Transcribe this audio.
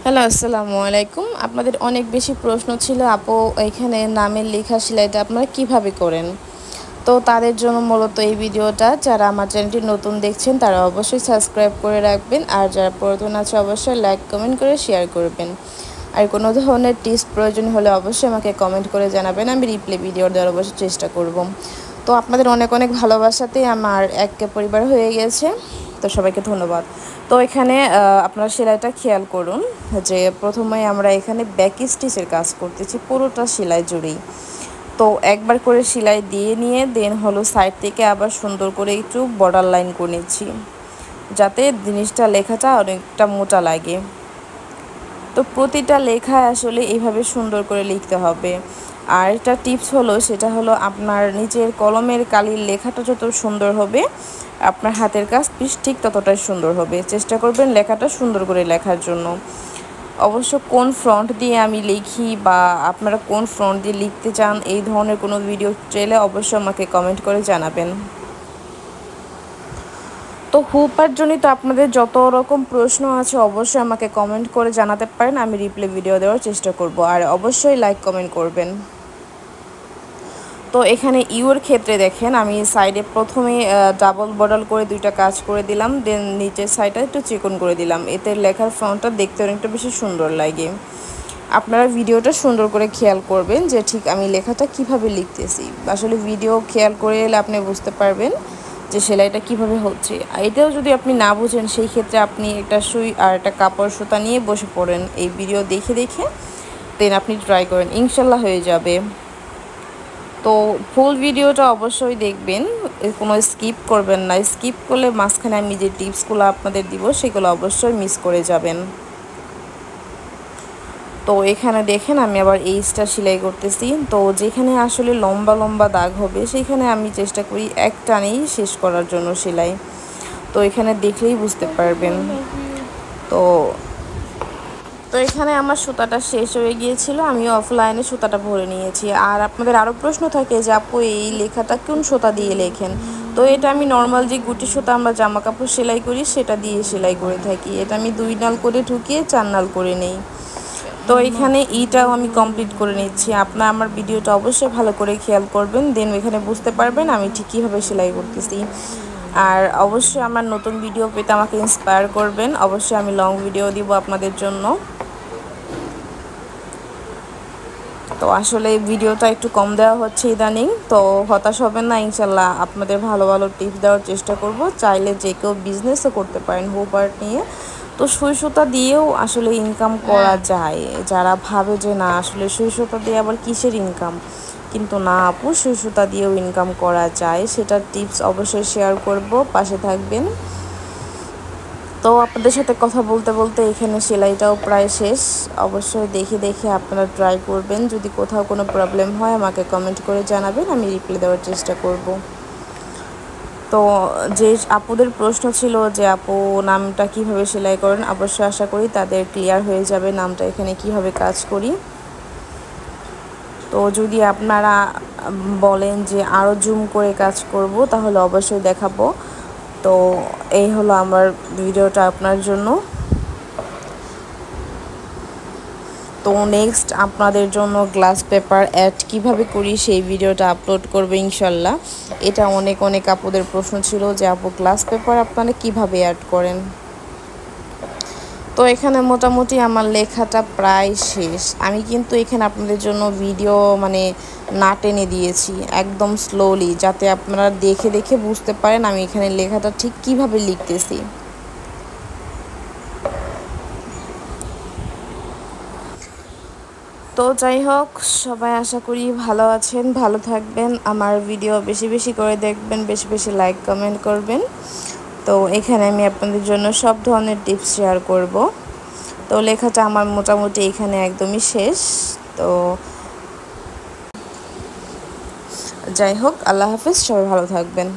Hello, আসসালামু আলাইকুম। আপনাদের অনেক বেশি প্রশ্ন ছিল আপু এখানে নামের লেখা সেলাইটা আপনারা কিভাবে করেন। তো তাদের জন্য মূলত এই ভিডিওটা। যারা আমার চ্যানেলটি নতুন দেখছেন তারা অবশ্যই সাবস্ক্রাইব করে রাখবেন, আর যারা পুরাতন আছে অবশ্যই লাইক কমেন্ট করে শেয়ার করবেন। আর কোনো ধরনের টিপস প্রয়োজন হলে অবশ্যই আমাকে কমেন্ট করে জানাবেন, আমি রিপ্লাই ভিডিও দেওয়ার অবশ্যই চেষ্টা করব। তো আপনাদের অনেক অনেক ভালোবাসাতে আমার এক পরিবার হয়ে গেছে, তো সবাইকে ধন্যবাদ। তো এখানে আপনারা সেলাইটা খেয়াল করুন যে প্রথমে আমরা এখানে ব্যাক স্টিচের কাজ করতেছি পুরোটা সেলাই জুড়েই। তো একবার করে সেলাই দিয়ে নিয়ে দেন হলো সাইড থেকে আবার সুন্দর করে একটু বর্ডার লাইন করে নিচ্ছি, যাতে জিনিসটা লেখাটা অনেকটা মোটা লাগে। তো প্রতিটা লেখায় আসলে এইভাবে সুন্দর করে লিখতে হবে। আর একটা টিপস হলো, সেটা হলো আপনার নিজের কলমের কালির লেখাটা যত সুন্দর হবে আপনার হাতের কাজ ঠিক ততটাই সুন্দর হবে। চেষ্টা করবেন লেখাটা সুন্দর করে লেখার জন্য। অবশ্য কোন ফ্রন্ট দিয়ে আমি লিখি বা আপনারা কোন ফ্রন্ট দিয়ে লিখতে চান এই ধরনের কোনো ভিডিও চাইলে অবশ্যই আমাকে কমেন্ট করে জানাবেন। তো হুপার জনিত আপনাদের যত রকম প্রশ্ন আছে অবশ্যই আমাকে কমেন্ট করে জানাতে পারেন, আমি রিপ্লাই ভিডিও দেওয়ার চেষ্টা করব। আর অবশ্যই লাইক কমেন্ট করবেন। তো এখানে ইউর ক্ষেত্রে দেখেন আমি সাইডে প্রথমে ডাবল বর্ডার করে দুইটা কাজ করে দিলাম, দেন নিচের সাইডটা একটু চিকন করে দিলাম, এতে লেখার ফন্টটা দেখতে অনেকটা বেশি সুন্দর লাগে। আপনারা ভিডিওটা সুন্দর করে খেয়াল করবেন যে ঠিক আমি লেখাটা কিভাবে লিখতেছি। আসলে ভিডিও খেয়াল করে এলে আপনি বুঝতে পারবেন যে সেলাইটা কিভাবে হচ্ছে। আর এটাও যদি আপনি না বুঝেন সেই ক্ষেত্রে আপনি একটা সুই আর একটা কাপড় সুতা নিয়ে বসে পড়েন, এই ভিডিও দেখে দেখে দেন আপনি ট্রাই করেন, ইনশাল্লাহ হয়ে যাবে। তো ফুল ভিডিওটা অবশ্যই দেখবেন, কোনো স্কিপ করবেন না। স্কিপ করলে মাঝখানে আমি যে টিপসগুলো আপনাদের দিব সেগুলো অবশ্যই মিস করে যাবেন। তো এখানে দেখেন আমি আবার এইচটা সেলাই করতেছি। তো যেখানে আসলে লম্বা লম্বা দাগ হবে সেখানে আমি চেষ্টা করি এক টানেই শেষ করার জন্য সেলাই। তো এখানে দেখলেই বুঝতে পারবেন। তো তো এখানে আমার সুতাটা শেষ হয়ে গিয়েছিল, আমি অফলাইনে সুতাটা ভরে নিয়েছি। আর আপনাদের আরও প্রশ্ন থাকে যে আপু এই লেখাটা কোন সুতা দিয়ে লেখেন। তো এটা আমি নর্মাল যে গুটি সুতা আমরা জামা কাপড় সেলাই করি সেটা দিয়ে সেলাই করে থাকি। এটা আমি 2 নাল করে ঢুকিয়ে 4 নাল করে নেই। তো এখানে ইটাও আমি কমপ্লিট করে নিচ্ছি। আপনারা আমার ভিডিওটা অবশ্যই ভালো করে খেয়াল করবেন, দেন এখানে বুঝতে পারবেন আমি ঠিক কীভাবে সেলাই করতেছি। আর অবশ্যই আমার নতুন ভিডিও পেতে আমাকে ইন্সপায়ার করবেন। অবশ্যই আমি লং ভিডিও দিব আপনাদের জন্য। তো আসলে ভিডিওটা একটু কম দেওয়া হচ্ছে ইদানিং, তো হতাশ হবেন না, ইনশাল্লাহ আপনাদের ভালো ভালো টিপস দেওয়ার চেষ্টা করব। চাইলে যে কেউ বিজনেসও করতে পারেন হুক আর্ট নিয়ে। তো সুই সুতা দিয়েও আসলে ইনকাম করা যায়। যারা ভাবে যে না আসলে সুই সুতা দিয়ে আবার কিসের ইনকাম, কিন্তু না আপু, সুই সুতা দিয়েও ইনকাম করা যায়। সেটার টিপস অবশ্যই শেয়ার করব, পাশে থাকবেন। তো আপনাদের সাথে কথা বলতে বলতে এখানে সেলাইটাও প্রায় শেষ। অবশ্যই দেখে দেখে আপনারা ট্রাই করবেন। যদি কোথাও কোনো প্রবলেম হয় আমাকে কমেন্ট করে জানাবেন, আমি রিপ্লাই দেওয়ার চেষ্টা করব। তো যে আপুদের প্রশ্ন ছিল যে আপু নামটা কিভাবে সেলাই করেন, অবশ্যই আশা করি তাদের ক্লিয়ার হয়ে যাবে নামটা এখানে কিভাবে কাজ করি। তো যদি আপনারা বলেন যে আরও জুম করে কাজ করব তাহলে অবশ্যই দেখাবো। তো এই হলো আমার ভিডিওটা আপনার জন্য। তো নেক্সট আপনাদের জন্য গ্লাস পেপার অ্যাড কিভাবে করি সেই ভিডিওটা আপলোড করবে ইনশাল্লাহ। এটা অনেক অনেক আপুদের প্রশ্ন ছিল যে আপু গ্লাস পেপার আপনারা কিভাবে অ্যাড করেন। তো এখানে মোটামুটি আমার লেখাটা প্রায় শেষ। আমি কিন্তু এখানে আপনাদের জন্য ভিডিও না টেনে দিয়েছি, একদম স্লোলি, যাতে আপনারা দেখে দেখে বুঝতে পারেন আমি এখানে লেখাটা ঠিক কিভাবে লিখতেছি। তো যাই হোক, সবাই আশা করি ভালো আছেন, ভালো থাকবেন। আমার ভিডিও বেশি বেশি করে দেখবেন, বেশি বেশি লাইক কমেন্ট করবেন। তো এখানে আমি আপনাদের জন্য সব ধরনের টিপস শেয়ার করব। তো লেখাটা আমার মোটামুটি এখানে একদমই শেষ। তো যাই হোক, আল্লাহ হাফেজ, সবাই ভালো থাকবেন।